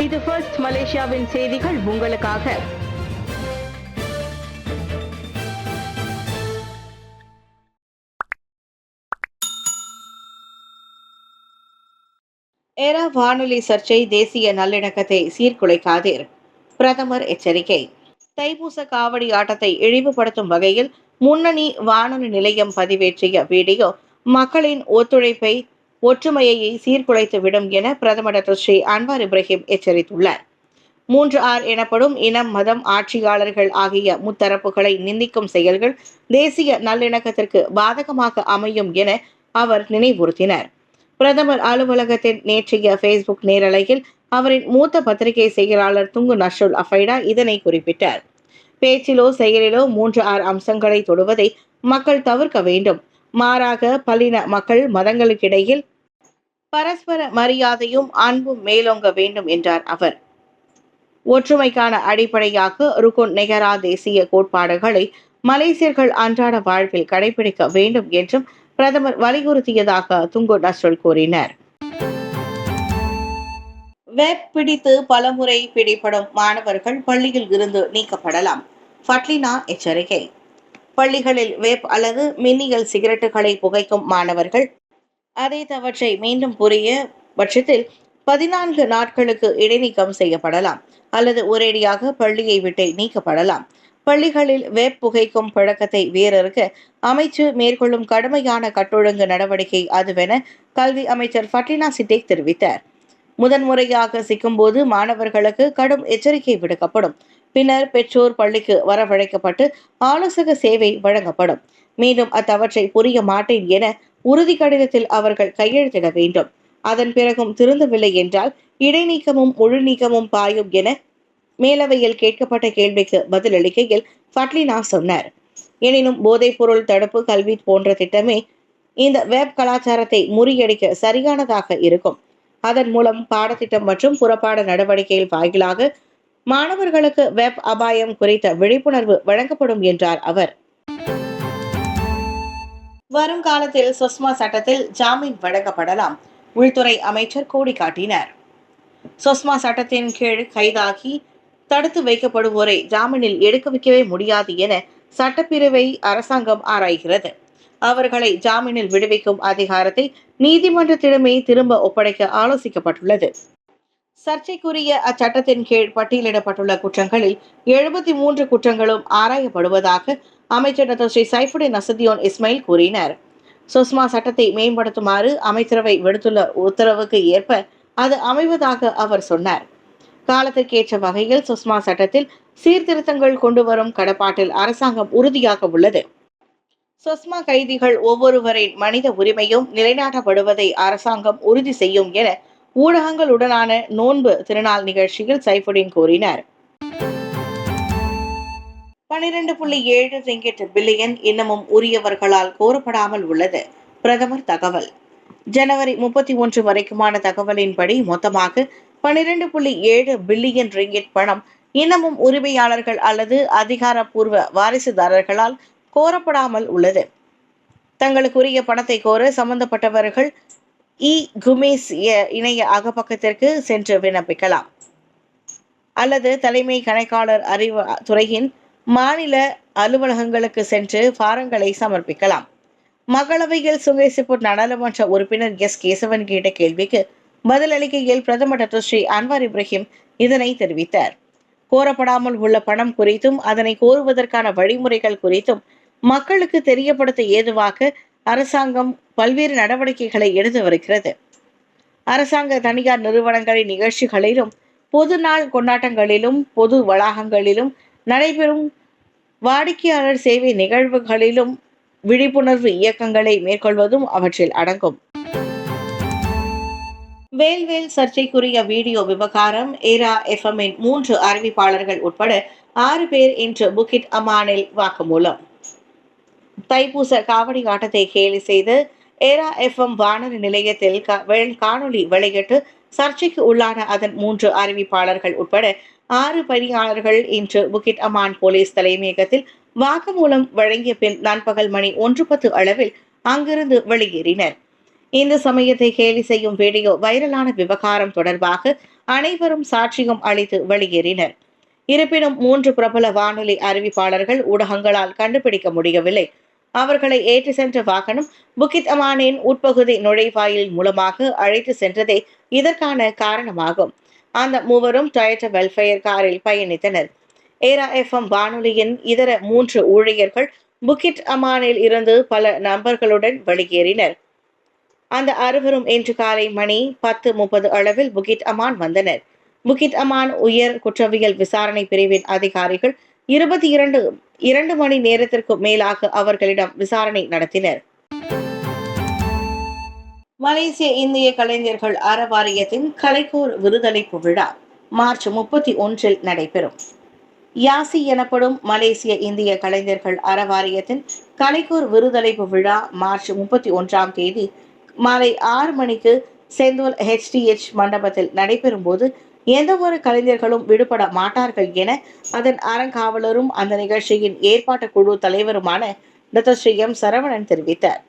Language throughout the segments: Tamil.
இது ஃபர்ஸ்ட் மலேசியாவின் செய்திகள் உங்களுக்காக. ஏரா வானொலி சர்ச்சை தேசிய நல்லிணக்கத்தை சீர்குலைக்காதீர். பிரதமர் எச்சரிக்கை. தைப்பூச காவடி ஆட்டத்தை இழிவுபடுத்தும் வகையில் முன்னணி வானொலி நிலையம் பதிவேற்றிய வீடியோ மக்களின் ஒற்றுமையை சீர்குலைத்துவிடும் என பிரதமர் டாக்டர் ஸ்ரீ அன்வார் இப்ராஹிம் எச்சரித்துள்ளார். 3R எனப்படும் இனம், மதம், ஆட்சியாளர்கள் ஆகிய முத்தரப்புகளை நிந்திக்கும் செயல்கள் தேசிய நல்லிணக்கத்திற்கு பாதகமாக அமையும் என அவர் நினைவுறுத்தினார். பிரதமர் அலுவலகத்தின் நேற்றைய ஃபேஸ்புக் நேரலையில் அவரின் மூத்த பத்திரிகை செயலாளர் துங்கு நஸ்ருல் அஃபைடா இதனை குறிப்பிட்டார். பேச்சிலோ செயலிலோ 3R அம்சங்களை தொடுவதை மக்கள் தவிர்க்க வேண்டும். மாறாக பல்லின மக்கள் மதங்களுக்கிடையில் பரஸ்பர மரியாதையும் அன்பும் மேலோங்க வேண்டும் என்றார் அவர். ஒற்றுமைக்கான அடிப்படையாக ருக்குன் நெகரா தேசிய கோட்பாடுகளை மலேசியர்கள் அன்றாட வாழ்வில் கடைபிடிக்க வேண்டும் என்றும் பிரதமர் வலியுறுத்தியதாக துங்கு நஸ்ருல் கூறினார். வெப் பிடித்து பலமுறை பிடிபடும் மாணவர்கள் பள்ளியில் இருந்து நீக்கப்படலாம். ஃபட்லினா எச்சரிக்கை. பள்ளிகளில் வேப் அல்லது மின்னியல் சிகரெட்டுகளை புகைக்கும் மாணவர்கள் அதை தவற்றை மீண்டும் புரிய பட்சத்தில் 14 நாட்களுக்கு இடைநீக்கம் செய்யப்படலாம் அல்லது ஒரேடியாக பள்ளியை விட்டு நீக்கப்படலாம். பள்ளிகளில் வேப் புகைக்கும் பழக்கத்தை வேறறுக்க அமைச்சு மேற்கொள்ளும் கடுமையான கட்டொழுங்கு நடவடிக்கை அதுவென கல்வி அமைச்சர் ஃபட்லினா சிட்டேக் தெரிவித்தார். முதன்முறையாக சிக்கும்போது மாணவர்களுக்கு கடும் எச்சரிக்கை விடுக்கப்படும். பின்னர் பெற்றோர் பள்ளிக்கு வரவழைக்கப்பட்டு ஆலோசக சேவை வழங்கப்படும். மீண்டும் அத்தவற்றை புரிய மாட்டேன் என உறுதி கடிதத்தில் அவர்கள் கையெழுத்திட வேண்டும். அதன் பிறகும் திருந்தவில்லை என்றால் இடைநீக்கமும் முழு நீக்கமும் பாயும் என மேலவையில் கேட்கப்பட்ட கேள்விக்கு பதிலளிக்கையில் ஃபட்லினா சொன்னார். எனினும் போதைப்பொருள் தடுப்பு கல்வி போன்ற திட்டமே இந்த வெப் கலாச்சாரத்தை முறியடிக்க சரியானதாக இருக்கும். அதன் மூலம் பாடத்திட்டம் மற்றும் புறப்பாட நடவடிக்கையில் வாயிலாக மாணவர்களுக்கு வெப் அபாயம் குறித்த விழிப்புணர்வு வழங்கப்படும் என்றார் அவர். வரும் காலத்தில் சொஸ்மா சட்டத்தில் ஜாமீன் வழங்கப்படலாம். உள்துறை அமைச்சர் கோடி காட்டினார். சொஸ்மா சட்டத்தின் கீழ் கைதாகி தடுத்து வைக்கப்படுவோரை ஜாமீனில் எடுக்க வைக்கவே முடியாது என சட்டப்பிரிவை அரசாங்கம் ஆராய்கிறது. அவர்களை ஜாமீனில் விடுவிக்கும் அதிகாரத்தை நீதிமன்றத்திடமே திரும்ப ஒப்படைக்க ஆலோசிக்கப்பட்டுள்ளது. சர்ச்சைக்குரிய அச்சட்டத்தின் கீழ் பட்டியலிடப்பட்டுள்ள குற்றங்களில் 73 குற்றங்களும் ஆராயப்படுவதாக அமைச்சர் டாக்டர் ஸ்ரீ சைஃபுடின் நசதியோன் இஸ்மாயில் கூறினார். சொஸ்மா சட்டத்தை மேம்படுத்துமாறு அமைச்சரவை விடுத்துள்ள உத்தரவுக்கு ஏற்ப அது அமைவதாக அவர் சொன்னார். காலத்திற்கேற்ற வகையில் சொஸ்மா சட்டத்தில் சீர்திருத்தங்கள் கொண்டு வரும் கடப்பாட்டில் அரசாங்கம் உறுதியாக உள்ளது. சொஸ்மா கைதிகள் ஒவ்வொருவரின் மனித உரிமையும் நிலைநாட்டப்படுவதை அரசாங்கம் உறுதி செய்யும் என ஊடகங்களுடனான நோன்பு திருநாள் நிகழ்ச்சியில் சைஃபுடின் கூறினார். 12.7 ரிங்கிட் பில்லியன் இன்னமும் உரியவர்களால் கோரப்படாமல் உள்ளது. பிரதமர் தகவல். ஜனவரி 31 வரைக்குமான தகவலின்படி மொத்தமாக 12.7 பில்லியன் ரிங்கிட் பணம் இன்னமும் உரிமையாளர்கள் அல்லது அதிகாரப்பூர்வ வாரிசுதாரர்களால் கோரப்படாமல் உள்ளது. தங்களுக்குரிய பணத்தை கோர சம்பந்தப்பட்டவர்கள் குமேஸ் இணைய அகப்பக்கத்திற்கு சென்று விண்ணப்பிக்கலாம் அல்லது தலைமை கணக்காளர் அறிவு துறையின் மாநில அலுவலகங்களுக்கு சென்று பாரங்களை சமர்ப்பிக்கலாம். மக்களவையில் சுங்கேசிப்பூர் நாடாளுமன்ற உறுப்பினர் எஸ் கேசவன் கேட்ட கேள்விக்கு பதிலளிக்கையில் பிரதமர் டாக்டர் ஸ்ரீ அன்வார் இப்ராஹிம் இதனை தெரிவித்தார். கோரப்படாமல் உள்ள பணம் குறித்தும் அதனை கோருவதற்கான வழிமுறைகள் குறித்தும் மக்களுக்கு தெரியப்படுத்த ஏதுவாக அரசாங்கம் பல்வேறு நடவடிக்கைகளை எடுத்து வருகிறது. அரசாங்க தனியார் நிறுவனங்களின் நிகழ்ச்சிகளிலும் பொது நாள் கொண்டாட்டங்களிலும் பொது வளாகங்களிலும் நடைபெறும் வாடிக்கையாளர் சேவை நிகழ்வுகளிலும் விழிப்புணர்வு இயக்கங்களை மேற்கொள்வதும் அவற்றில் அடங்கும். வேல்வேல் சர்ச்சைக்குரிய வீடியோ விவகாரம். ஏரா எஃப்எம்மின் 3 அறிவிப்பாளர்கள் உட்பட 6 பேர் இன்று புக்கிட் அமானில் வாக்குமூலம். தைப்பூச காவடி ஆட்டத்தை கேலி செய்து ஏரா எஃப்எம் வானொலி நிலையத்தில் காணொலி வெளியிட்டு சர்ச்சைக்கு உள்ளான அதன் 3 அறிவிப்பாளர்கள் உட்பட 6 பணியாளர்கள் இன்று புக்கிட் அமான் போலீஸ் தலைமையகத்தில் வாக்குமூலம் வழங்கிய பின் நண்பகல் மணி 1:10 அளவில் அங்கிருந்து வெளியேறினர். இந்த சமயத்தை கேலி செய்யும் வீடியோ வைரலான விவகாரம் தொடர்பாக அனைவரும் சாட்சியம் அளித்து வெளியேறினர். இருப்பினும் 3 பிரபல வானொலி அறிவிப்பாளர்கள் ஊடகங்களால் கண்டுபிடிக்க முடியவில்லை. அவர்களை ஏற்றி சென்ற வாகனம் புகித் அமானின் உட்பகுதி நுழைவாயில் மூலமாக அழைத்து சென்றதே இதற்கான காரணமாகும். அந்த மூவரும் டொயோட்டா வெல்ஃபேர் காரில் பயணித்தனர். ஏரா FM வானொலியின் இதர 3 ஊழியர்கள் புகிட் அமானில் இருந்து பல நபர்களுடன் வெளியேறினர். அந்த அறுவரும் இன்று காலை மணி 10:30 அளவில் புகிட் அமான் வந்தனர். புகிட் அமான் உயர் குற்றவியல் விசாரணை பிரிவின் அதிகாரிகள் 22 மணி நேரத்திற்கு மேலாக அவர்களிடம் விசாரணை நடத்தினர். மலேசிய இந்திய கலைஞர்கள் அறவாரியத்தின் கலைக்கோர் விருதளிப்பு விழா மார்ச் 31 நடைபெறும். யாசி எனப்படும் மலேசிய இந்திய கலைஞர்கள் அறவாரியத்தின் கலைக்கோர் விருதளிப்பு விழா மார்ச் 31ஆம் தேதி மாலை 6 மணிக்கு செந்தோல் HTH மண்டபத்தில் நடைபெறும் போது எந்த ஒரு கலைஞர்களும் விடுபட மாட்டார்கள் என அதன் அறங்காவலரும் அந்த நிகழ்ச்சியின் ஏற்பாட்டு குழு தலைவருமான டாக்டர் M. சரவணன் தெரிவித்தார்.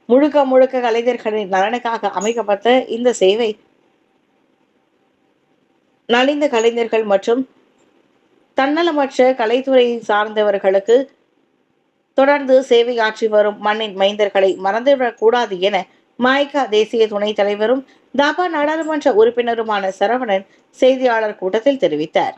முழுக்க கலைஞர்களின் நலனுக்காக அமைக்கப்பட்ட இந்த சேவை நலிந்த கலைஞர்கள் மற்றும் தன்னலமற்ற கலைத்துறையை சார்ந்தவர்களுக்கு தொடர்ந்து சேவையாற்றி வரும் மண்ணின் மைந்தர்களை மறந்துவிடக் கூடாது என மாய்கா தேசிய துணைத் தலைவரும் தாபா நாடாளுமன்ற உறுப்பினருமான சரவணன் செய்தியாளர் கூட்டத்தில் தெரிவித்தார்.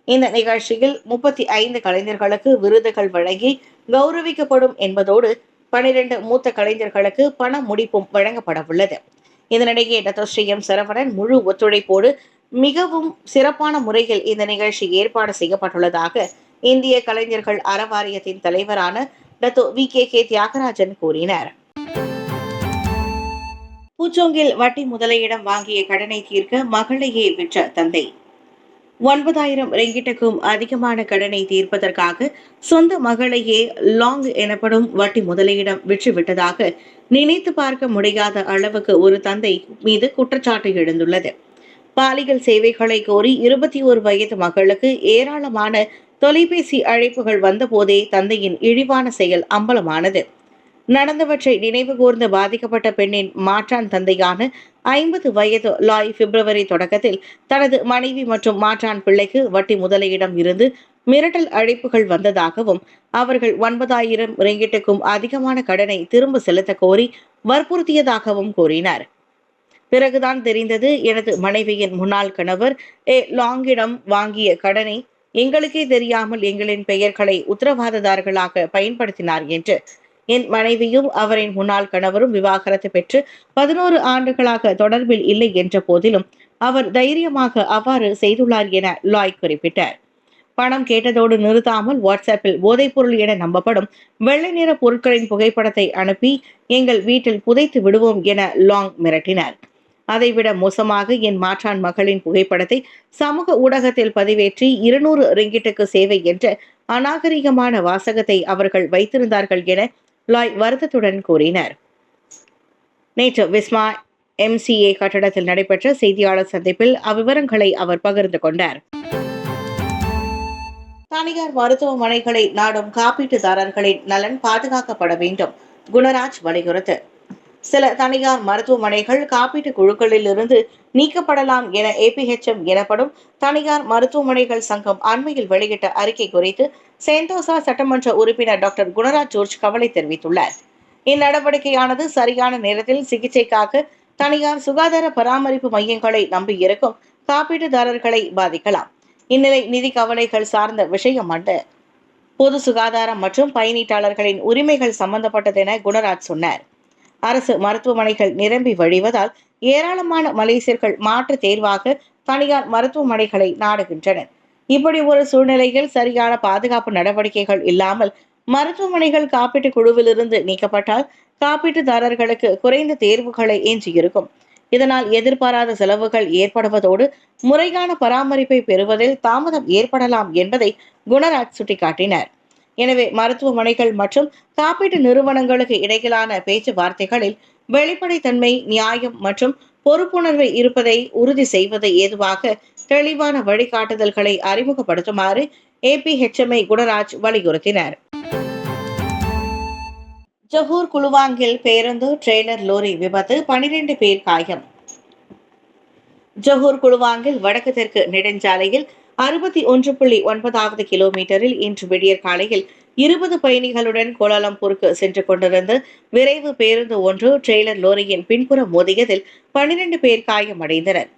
இந்த நிகழ்ச்சியில் 35 கலைஞர்களுக்கு விருதுகள் வழங்கி கௌரவிக்கப்படும் என்பதோடு 12 மூத்த கலைஞர்களுக்கு பண முடிப்பும் வழங்கப்பட உள்ளது. இதனிடையே டாக்டர் M. சரவணன் முழு ஒத்துழைப்போடு மிகவும் சிறப்பான முறையில் இந்த நிகழ்ச்சி ஏற்பாடு செய்யப்பட்டுள்ளதாக இந்திய கலைஞர்கள் அறவாரியத்தின் தலைவரான டாக்டர் VKK தியாகராஜன் கூறினார். பூச்சோங்கில் வட்டி முதலையிடம் வாங்கிய கடனை தீர்க்க மகளையே விற்ற தந்தை. 9,000 ரிங்கிட்டுக்கும் அதிகமான கடனை தீர்ப்பதற்காக சொந்த மகளையே லாங் எனப்படும் வட்டி முதலையிடம் விற்றுவிட்டதாக நினைத்து பார்க்க முடியாத அளவுக்கு ஒரு தந்தை மீது குற்றச்சாட்டு எழுந்துள்ளது. பாலியல் சேவைகளை கோரி 21 வயது மகளுக்கு ஏராளமான தொலைபேசி அழைப்புகள் வந்த போதே தந்தையின் இழிவான செயல் அம்பலமானது. நடந்தவற்றை நினைவு கூர்ந்து பாதிக்கப்பட்ட பெண்ணின் மாற்றான் தந்தையான 50 வயது லாய் பிப்ரவரி தொடக்கத்தில் தனது மனைவி மற்றும் மாற்றான் பிள்ளைக்கு வட்டி முதலையிடம் இருந்து மிரட்டல் அழைப்புகள் வந்ததாகவும் அவர்கள் 9,000 ரிங்கிட்டுக்கும் அதிகமான கடனை திரும்ப செலுத்த கோரி வற்புறுத்தியதாகவும் கூறினார். பிறகுதான் தெரிந்தது, எனது மனைவியின் முன்னாள் கணவர் லாங்கிடம் வாங்கிய கடனை எங்களுக்கே தெரியாமல் எங்களின் பெயர்களை உத்தரவாததாரர்களாக பயன்படுத்தினார் என்று. என் மனைவியும் அவரின் முன்னாள் கணவரும் விவாகரத்து பெற்று 11 ஆண்டுகளாக தொடர்பில் இல்லை என்ற போதிலும் அவர் தைரியமாக அவ்வாறு செய்துள்ளார் என லாய் குறிப்பிட்டார். பணம் கேட்டதோடு நிறுத்தாமல் வாட்ஸ்அப்பில் போதைப்பொருள் என நம்பப்படும் வெள்ளை நிற பொருட்களின் புகைப்படத்தை அனுப்பி எங்கள் வீட்டில் புதைத்து விடுவோம் என லாங் மிரட்டினார். அதைவிட மோசமாக என் மாற்றான் மகளின் புகைப்படத்தை சமூக ஊடகத்தில் பதிவேற்றி 200 ரிங்கிட்டுக்கு சேவை என்ற அநாகரிகமான வாசகத்தை அவர்கள் வைத்திருந்தார்கள் என லாய் வருத்தத்துடன் கூறினார். நேற்று விஸ்மா MCA கட்டடத்தில் நடைபெற்ற செய்தியாளர் சந்திப்பில் அவ்விவரங்களை அவர் பகிர்ந்து கொண்டார். தனியார் மருத்துவமனைகளை நாடும் காப்பீட்டுதாரர்களின் நலன் பாதுகாக்கப்பட வேண்டும், குணராஜ் வலியுறுத்து. சில தனியார் மருத்துவமனைகள் காப்பீட்டு குழுக்களில் இருந்து நீக்கப்படலாம் என APHM எனப்படும் தனியார் மருத்துவமனைகள் சங்கம் அண்மையில் வெளியிட்ட அறிக்கை குறித்து சென்டோசா சட்டமன்ற உறுப்பினர் டாக்டர் குணராஜ் ஜோர்ஜ் கவலை தெரிவித்துள்ளார். இந்நடவடிக்கையானது சரியான நேரத்தில் சிகிச்சைக்காக தனியார் சுகாதார பராமரிப்பு மையங்களை நம்பியிருக்கும் காப்பீட்டுதாரர்களை பாதிக்கலாம். இந்நிலை நிதி கவலைகள் சார்ந்த விஷயம் அல்ல, பொது சுகாதாரம் மற்றும் பயனீட்டாளர்களின் உரிமைகள் சம்பந்தப்பட்டதென குணராஜ் சொன்னார். அரசு மருத்துவமனைகள் நிரம்பி வழிவதால் ஏராளமான மலேசியர்கள் மாற்று தேர்வாக தனியார் மருத்துவமனைகளை நாடுகின்றனர். இப்படி ஒரு சூழ்நிலையில் சரியான பாதுகாப்பு நடவடிக்கைகள் இல்லாமல் மருத்துவமனைகள் காப்பீட்டு குழுவிலிருந்து நீக்கப்பட்டால் காப்பீட்டுதாரர்களுக்கு குறைந்த தேர்வுகளை எஞ்சியிருக்கும். இதனால் எதிர்பாராத செலவுகள் ஏற்படுவதோடு முறையான பராமரிப்பை பெறுவதில் தாமதம் ஏற்படலாம் என்பதை குணராஜ் சுட்டிக்காட்டினார். எனவே மருத்துவமனைகள் மற்றும் காப்பீட்டு நிறுவனங்களுக்கு இடையிலான பேச்சுவார்த்தைகளில் வெளிப்படைத்தன்மை, நியாயம் மற்றும் பொறுப்புணர்வு இருப்பதை உறுதி செய்வது ஏதுவாக தெளிவான வழிகாட்டுதல்களை அறிமுகப்படுத்துமாறு APHM-ஐ குணராஜ் வலியுறுத்தினார். ஜொஹூர் குலுவாங்கில் பேருந்து, ட்ரெய்லர் லோரி விபத்து, 12 பேர் காயம். ஜொஹூர் குலுவாங்கில் வடக்கு தெற்கு நெடுஞ்சாலையில் 61.9 கிலோமீட்டரில் இன்று விடியற் காலையில் 20 பயணிகளுடன் கோலாலம்பூருக்கு சென்று கொண்டிருந்த விரைவு பேருந்து ஒன்று ட்ரெய்லர் லோரியின் பின்புறம் மோதியதில் 12 பேர் காயமடைந்தனர்.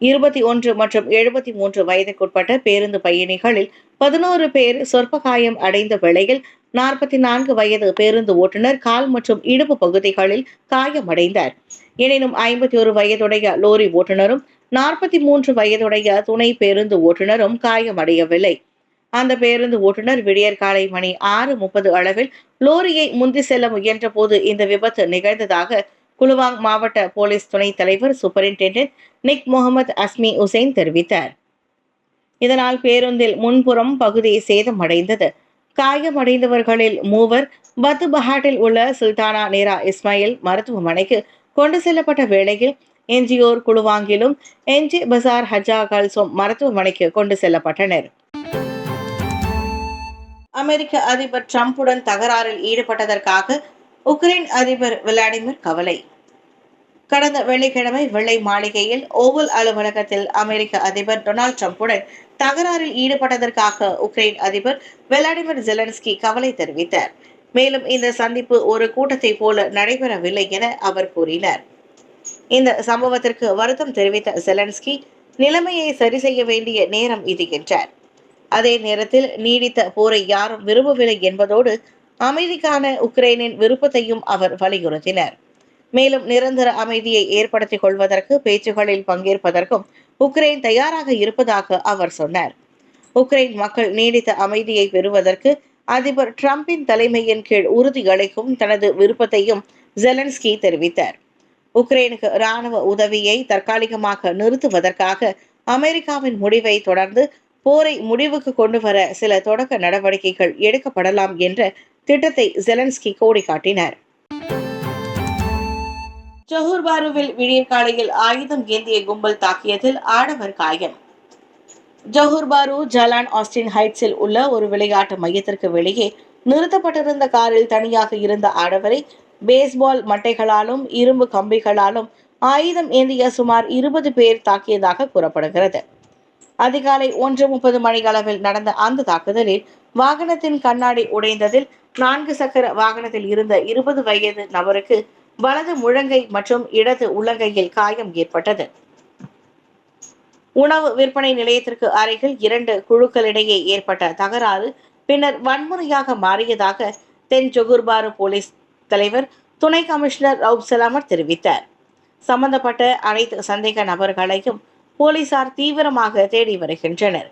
21 மற்றும் 73 வயதுக்குட்பட்ட பேருந்து பயணிகளில் 11 பேர் சொற்ப காயம் அடைந்த வேளையில் 44 வயது பேருந்து ஓட்டுநர் கால் மற்றும் இடுப்பு பகுதிகளில் காயமடைந்தார். எனினும் 51 வயதுடைய லோரி ஓட்டுநரும் 43 வயதுடைய துணை பேருந்து ஓட்டுநரும் காயமடையவில்லை. அந்த பேருந்து ஓட்டுநர் விடியற்காலை மணி 6:30 அளவில் லோரியை முந்தி செல்ல முயன்ற போது இந்த விபத்து நிகழ்ந்ததாக குலுவாங் மாவட்ட போலீஸ் துணைத் தலைவர் சூப்பரிண்டென்டென்ட் நிக் முகமது அஸ்மி உசைன் தெரிவித்தார். இதனால் பேருந்தில் முன்புறம் பகுதி சேதமடைந்தது. காயமடைந்தவர்களில் 3 பத்து பஹாட்டில் உள்ள சுல்தானா நேரா இஸ்மாயில் மருத்துவமனைக்கு கொண்டு செல்லப்பட்ட வேளையில் எஞ்சியோர் குலுவாங்கிலும் எஞ்சி பசார் ஹஜா கல்சோம் மருத்துவமனைக்கு கொண்டு செல்லப்பட்டனர். அமெரிக்க அதிபர் டிரம்புடன் தகராறில் ஈடுபட்டதற்காக உக்ரைன் அதிபர் விளாடிமிர் கவலை. கடந்த வெள்ளிக்கிழமை வெள்ளை மாளிகையில் ஓவல் அலுவலகத்தில் அமெரிக்க அதிபர் டொனால்டு டிரம்புடன் தகராறில் ஈடுபட்டதற்காக உக்ரைன் அதிபர் விளாடிமிர் ஜெலன்ஸ்கி கவலை தெரிவித்தார். மேலும் இந்த சந்திப்பு ஒரு கூட்டத்தை போல நடைபெறவில்லை என அவர் கூறினார். இந்த சம்பவத்திற்கு வருத்தம் தெரிவித்த ஜெலன்ஸ்கி நிலைமையை சரி செய்ய வேண்டிய நேரம் இது என்றார். அதே நேரத்தில் நீடித்த போரை யாரும் விரும்பவில்லை என்பதோடு அமைதிக்கான உக்ரைனின் விருப்பத்தையும் அவர் வலியுறுத்தினார். மேலும் நிரந்தர அமைதியை ஏற்படுத்திக் கொள்வதற்கு பேச்சுகளில் பங்கேற்பதற்கும் உக்ரைன் தயாராக இருப்பதாக அவர் சொன்னார். உக்ரைன் மக்கள் நீடித்த அமைதியை பெறுவதற்கு அதிபர் டிரம்பின் தலைமையின் கீழ் உறுதியளிக்கும் தனது விருப்பத்தையும் ஜெலன்ஸ்கி தெரிவித்தார். உக்ரைனுக்கு இராணுவ உதவியை தற்காலிகமாக நிறுத்துவதற்காக அமெரிக்காவின் முடிவை தொடர்ந்து போரை முடிவுக்கு கொண்டு வர சில தொடக்க நடவடிக்கைகள் எடுக்கப்படலாம் என்ற திட்டத்தை ஜெலன்ஸ்கி கோடி காட்டினார். ஜொஹூர் பாருவில் விடியற்காலையில் ஆயுதம் ஏந்திய கும்பல் தாக்கியதில் ஆடவர் காயம். ஜொஹூர் பாரு ஜலான் ஆஸ்டின் ஹைட்ஸில் உள்ள ஒரு விளையாட்டு மையத்திற்கு வெளியே நிறுத்தப்பட்டிருந்த காரில் தனியாக இருந்த ஆடவரை பேஸ்பால் மட்டைகளாலும் இரும்பு கம்பிகளாலும் ஆயுதம் ஏந்திய சுமார் 20 பேர் தாக்கியதாக கூறப்படுகிறது. அதிகாலை 1:30 மணி அளவில் நடந்த அந்த தாக்குதலில் வாகனத்தின் கண்ணாடி உடைந்ததில் 4 சக்கர வாகனத்தில் இருந்த 20 வயது நபருக்கு வலது முழங்கை மற்றும் இடது உள்ளங்கையில் காயம் ஏற்பட்டது. உணவு விற்பனை நிலையத்திற்கு அருகில் 2 குழுக்களிடையே ஏற்பட்ட தகராறு பின்னர் வன்முறையாக மாறியதாக தென் ஜொஹூர் பாரு போலீஸ் தலைவர் துணை கமிஷனர் ரவுப் சலாமட் தெரிவித்தார். சம்பந்தப்பட்ட அனைத்து சந்தேக நபர்களையும் போலீசார் தீவிரமாக தேடி வருகின்றனர்.